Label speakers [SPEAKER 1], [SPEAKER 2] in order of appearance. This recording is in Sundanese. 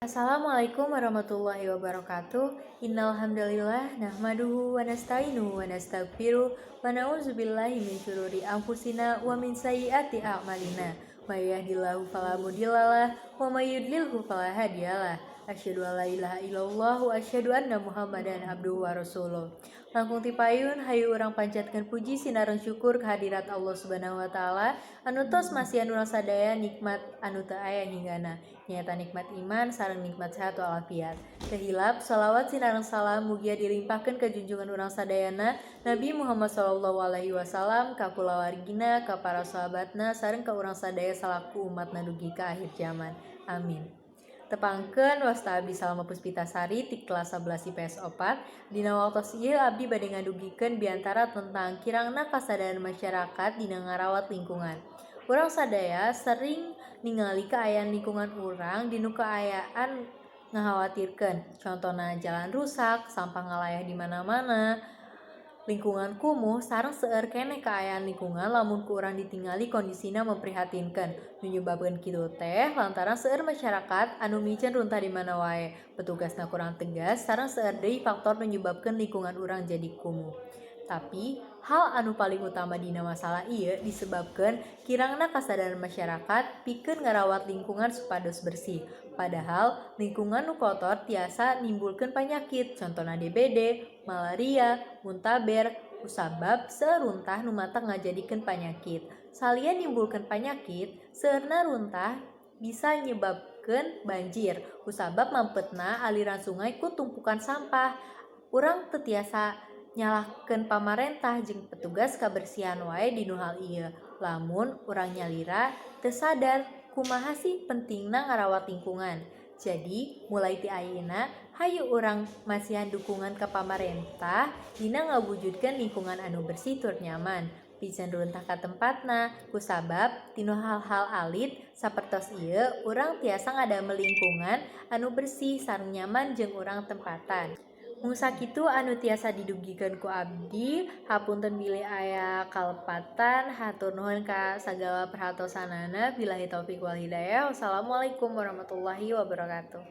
[SPEAKER 1] Assalamualaikum warahmatullahi wabarakatuh. Innal hamdalillah nahmaduhu wa nasta'inuhu wa nastaghfiruh wa na'udzubillahi min syururi anfusina wa min sayyiati a'malina. May yahdihillahu fala mudhillalah wa may yudlilhu fala hadiyalah. Asyhadu an la ilaha illallah wa asyhadu anna Muhammadan abduhu wa rasuluh. Langkung tipayun hayu urang panjatkeun puji sinareng syukur kehadirat Allah Subhanahu wa taala anu tos masihan urang sadaya nikmat anu teu aya hinggana. Nyata nikmat iman sareng nikmat sehat walafiat. Tehilap shalawat sinareng salam mugia dilimpahkeun ka junjungan urang sadayana Nabi Muhammad sallallahu alaihi wasallam, ka kulawargina, ka para sahabatna sareng ka urang sadaya salaku umatna dugi ka akhir zaman. Amin. Tepangkeun wasta abdi Salma Puspitasari ti kelas 11 IPS 4. Dina waktos ieu abdi bade ngadugikeun biantara tentang kirangna kasadaran masyarakat dina ngarawat lingkungan. Urang sadaya sering ningali keayaan lingkungan urang dinu keayaan ngakhawatirkeun. Contona jalan rusak, sampah ngalayah di mana-mana, lingkungan kumuh sareng seueur keneh keayaan lingkungan lamun ku urang ditingali kondisina memprihatinkeun. Nu nyebabkeun kitu teh lantaran seueur masyarakat anu micen runtah di mana wae. Petugasna kurang tegas sareng seueur deui faktor nu nyebabkeun lingkungan urang jadi kumuh. Tapi hal anu paling utama dina masalah ieu disebabkeun kirangna kasadaran masyarakat pikeun ngarawat lingkungan supados bersih. Padahal lingkungan nu kotor tiasa nimbulkeun panyakit, contona DBD, malaria, muntaber, kusabab seueur runtah nu matak ngajadikeun panyakit. Salieun nimbulkeun panyakit, seueurna runtah bisa nyebabkeun banjir, kusabab mampetna aliran sungai ku tumpukan sampah. Urang teu tiasa nyalahkeun pamarentah jeung petugas kabersihan wae dinu hal ieu. Lamun urang nyalira teu sadar kumaha sih pentingna ngarawat lingkungan. Jadi mulai ti ayeuna hayu urang masihan dukungan ka pamarentah dina ngawujudkeun lingkungan anu bersih tur nyaman. Pikeun runtah ka tempatna, kusabab tinu hal-hal alit sapertos ieu urang tiasa ngadamel lingkungan anu bersih sareng nyaman jeung urang tempatan. Mung sakitu anu tiasa didugikeun ku abdi, hapunten bilih aya kalepatan, hatur nuhun ka sagala perhatosanana. Billahi taufik wal hidayah. Wassalamualaikum warahmatullahi wabarakatuh.